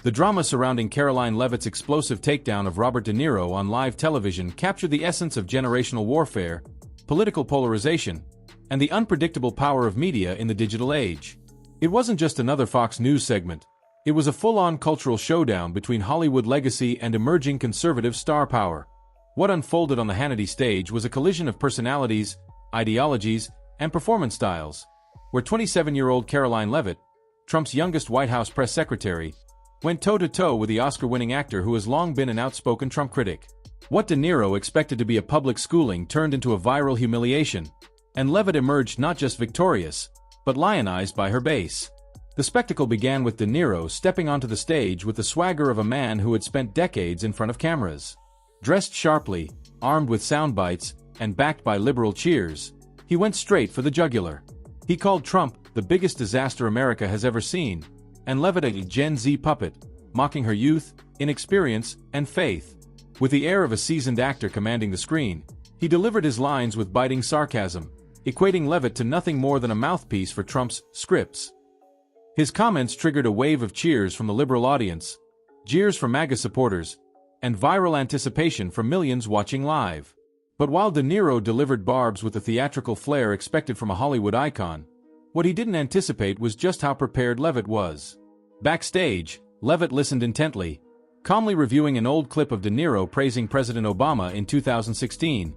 The drama surrounding Karoline Leavitt's explosive takedown of Robert De Niro on live television captured the essence of generational warfare, political polarization, and the unpredictable power of media in the digital age. It wasn't just another Fox News segment. It was a full-on cultural showdown between Hollywood legacy and emerging conservative star power. What unfolded on the Hannity stage was a collision of personalities, ideologies, and performance styles, where 27-year-old Karoline Leavitt, Trump's youngest White House press secretary, went toe-to-toe with the Oscar-winning actor who has long been an outspoken Trump critic. What De Niro expected to be a public schooling turned into a viral humiliation, and Leavitt emerged not just victorious, but lionized by her base. The spectacle began with De Niro stepping onto the stage with the swagger of a man who had spent decades in front of cameras. Dressed sharply, armed with sound bites, and backed by liberal cheers, he went straight for the jugular. He called Trump the biggest disaster America has ever seen, and Leavitt a Gen Z puppet, mocking her youth, inexperience, and faith. With the air of a seasoned actor commanding the screen, he delivered his lines with biting sarcasm, equating Leavitt to nothing more than a mouthpiece for Trump's scripts. His comments triggered a wave of cheers from the liberal audience, jeers from MAGA supporters, and viral anticipation from millions watching live. But while De Niro delivered barbs with the theatrical flair expected from a Hollywood icon, what he didn't anticipate was just how prepared Leavitt was. Backstage, Leavitt listened intently, calmly reviewing an old clip of De Niro praising President Obama in 2016,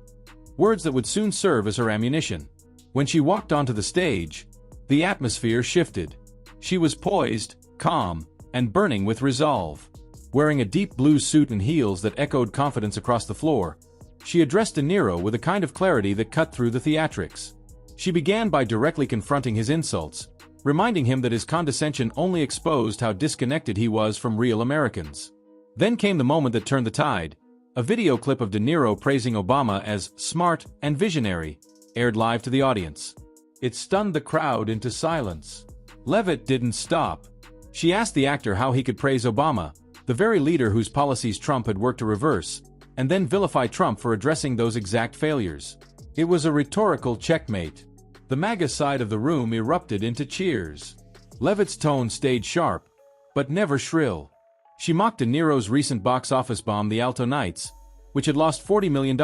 words that would soon serve as her ammunition. When she walked onto the stage, the atmosphere shifted. She was poised, calm, and burning with resolve. Wearing a deep blue suit and heels that echoed confidence across the floor, she addressed De Niro with a kind of clarity that cut through the theatrics. She began by directly confronting his insults, reminding him that his condescension only exposed how disconnected he was from real Americans. Then came the moment that turned the tide. A video clip of De Niro praising Obama as smart and visionary, aired live to the audience. It stunned the crowd into silence. Leavitt didn't stop. She asked the actor how he could praise Obama, the very leader whose policies Trump had worked to reverse, and then vilify Trump for addressing those exact failures. It was a rhetorical checkmate. The MAGA side of the room erupted into cheers. Leavitt's tone stayed sharp, but never shrill. She mocked De Niro's recent box office bomb The Alto Nights, which had lost $40 million,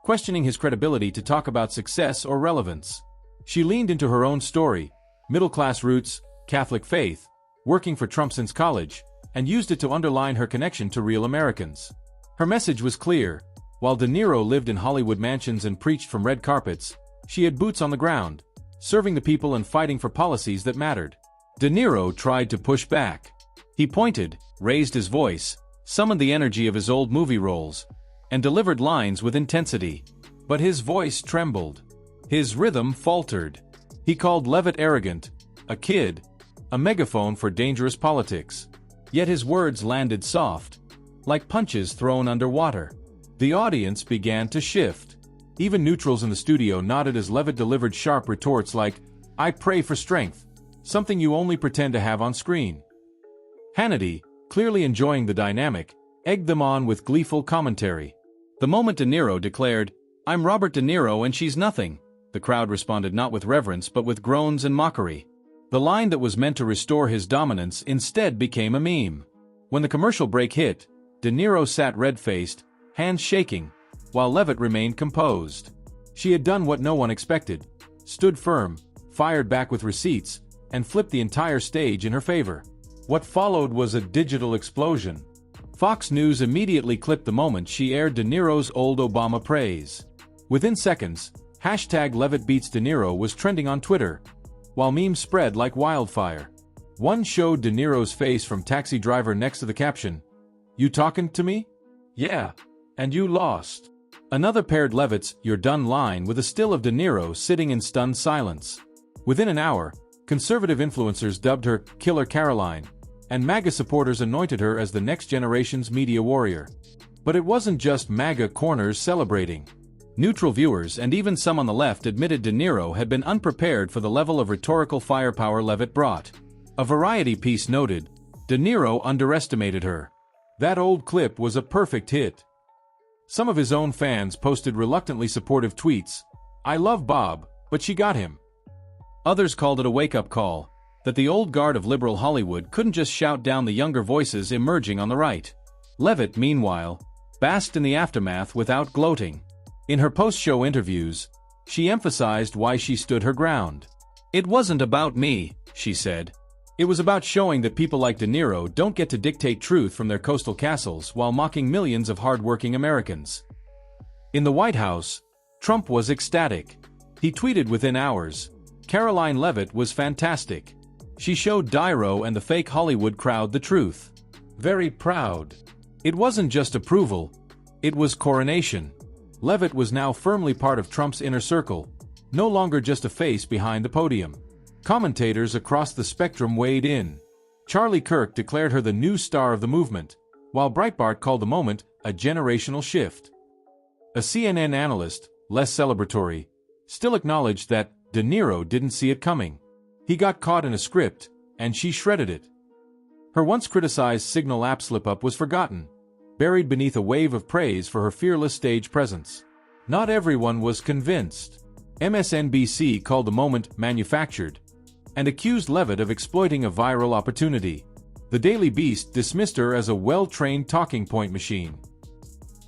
questioning his credibility to talk about success or relevance. She leaned into her own story, middle-class roots, Catholic faith, working for Trump since college, and used it to underline her connection to real Americans. Her message was clear. While De Niro lived in Hollywood mansions and preached from red carpets, she had boots on the ground, serving the people and fighting for policies that mattered. De Niro tried to push back. He pointed, raised his voice, summoned the energy of his old movie roles, and delivered lines with intensity. But his voice trembled. His rhythm faltered. He called Leavitt arrogant, a kid, a megaphone for dangerous politics. Yet his words landed soft, like punches thrown underwater. The audience began to shift. Even neutrals in the studio nodded as Leavitt delivered sharp retorts like, "I pray for strength, something you only pretend to have on screen." Hannity, clearly enjoying the dynamic, egged them on with gleeful commentary. The moment De Niro declared, "I'm Robert De Niro and she's nothing," the crowd responded not with reverence but with groans and mockery. The line that was meant to restore his dominance instead became a meme. When the commercial break hit, De Niro sat red-faced, hands shaking, while Leavitt remained composed. She had done what no one expected, stood firm, fired back with receipts, and flipped the entire stage in her favor. What followed was a digital explosion. Fox News immediately clipped the moment she aired De Niro's old Obama praise. Within seconds, #LeavittBeatsDe Niro was trending on Twitter, while memes spread like wildfire. One showed De Niro's face from Taxi Driver next to the caption, "You talking to me? Yeah. And you lost." Another paired Leavitt's "You're done" line with a still of De Niro sitting in stunned silence. Within an hour, conservative influencers dubbed her Killer Karoline, and MAGA supporters anointed her as the next generation's media warrior. But it wasn't just MAGA corners celebrating. Neutral viewers and even some on the left admitted De Niro had been unprepared for the level of rhetorical firepower Leavitt brought. A Variety piece noted, "De Niro underestimated her. That old clip was a perfect hit." Some of his own fans posted reluctantly supportive tweets, "I love Bob, but she got him." Others called it a wake-up call, that the old guard of liberal Hollywood couldn't just shout down the younger voices emerging on the right. Leavitt, meanwhile, basked in the aftermath without gloating. In her post-show interviews, she emphasized why she stood her ground. "It wasn't about me," she said. "It was about showing that people like De Niro don't get to dictate truth from their coastal castles while mocking millions of hard-working Americans." In the White House, Trump was ecstatic. He tweeted within hours, "Karoline Leavitt was fantastic. She showed Niro and the fake Hollywood crowd the truth. Very proud." It wasn't just approval, it was coronation. Leavitt was now firmly part of Trump's inner circle, no longer just a face behind the podium. Commentators across the spectrum weighed in. Charlie Kirk declared her the new star of the movement, while Breitbart called the moment a generational shift. A CNN analyst, less celebratory, still acknowledged that De Niro didn't see it coming. He got caught in a script, and she shredded it. Her once criticized Signal app slip-up was forgotten, buried beneath a wave of praise for her fearless stage presence. Not everyone was convinced. MSNBC called the moment manufactured, and accused Leavitt of exploiting a viral opportunity. The Daily Beast dismissed her as a well-trained talking point machine.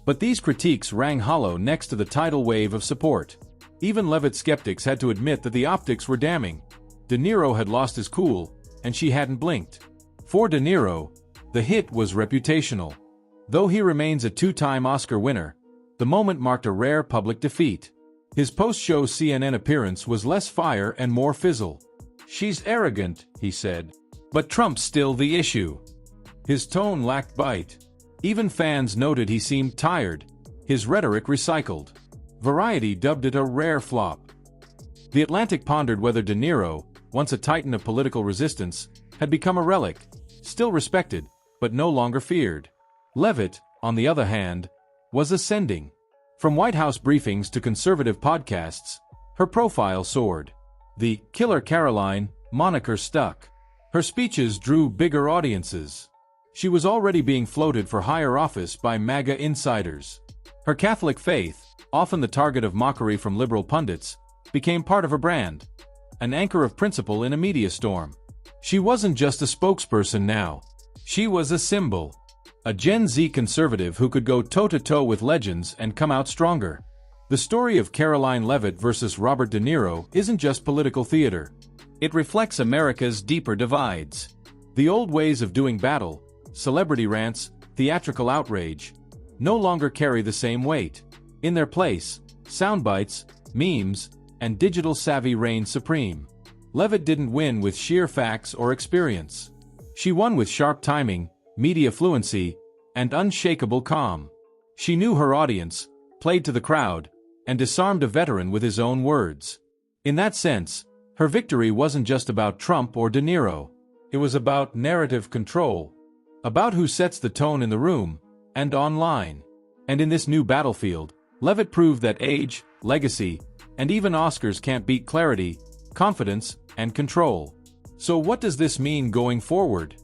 But these critiques rang hollow next to the tidal wave of support. Even Leavitt skeptics had to admit that the optics were damning. De Niro had lost his cool, and she hadn't blinked. For De Niro, the hit was reputational. Though he remains a two-time Oscar winner, the moment marked a rare public defeat. His post-show CNN appearance was less fire and more fizzle. "She's arrogant," he said. "But Trump's still the issue." His tone lacked bite. Even fans noted he seemed tired, his rhetoric recycled. Variety dubbed it a rare flop. The Atlantic pondered whether De Niro, once a titan of political resistance, had become a relic, still respected, but no longer feared. Leavitt, on the other hand, was ascending. From White House briefings to conservative podcasts, her profile soared. The "Killer Karoline" moniker stuck. Her speeches drew bigger audiences. She was already being floated for higher office by MAGA insiders. Her Catholic faith, often the target of mockery from liberal pundits, became part of her brand, an anchor of principle in a media storm. She wasn't just a spokesperson now. She was a symbol. A Gen Z conservative who could go toe-to-toe with legends and come out stronger. The story of Karoline Leavitt versus Robert De Niro isn't just political theater. It reflects America's deeper divides. The old ways of doing battle, celebrity rants, theatrical outrage, no longer carry the same weight. In their place, soundbites, memes, and digital savvy reign supreme. Leavitt didn't win with sheer facts or experience. She won with sharp timing, media fluency, and unshakable calm. She knew her audience, played to the crowd, and disarmed a veteran with his own words. In that sense, her victory wasn't just about Trump or De Niro. It was about narrative control. About who sets the tone in the room, and online. And in this new battlefield, Leavitt proved that age, legacy, and even Oscars can't beat clarity, confidence, and control. So what does this mean going forward?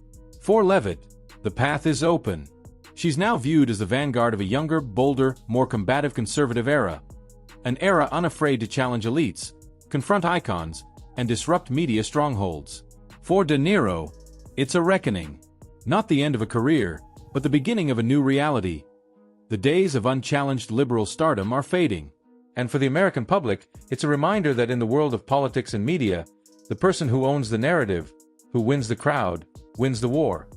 For Leavitt, the path is open. She's now viewed as the vanguard of a younger, bolder, more combative conservative era. An era unafraid to challenge elites, confront icons, and disrupt media strongholds. For De Niro, it's a reckoning. Not the end of a career, but the beginning of a new reality. The days of unchallenged liberal stardom are fading. And for the American public, it's a reminder that in the world of politics and media, the person who owns the narrative, who wins the crowd, wins the war.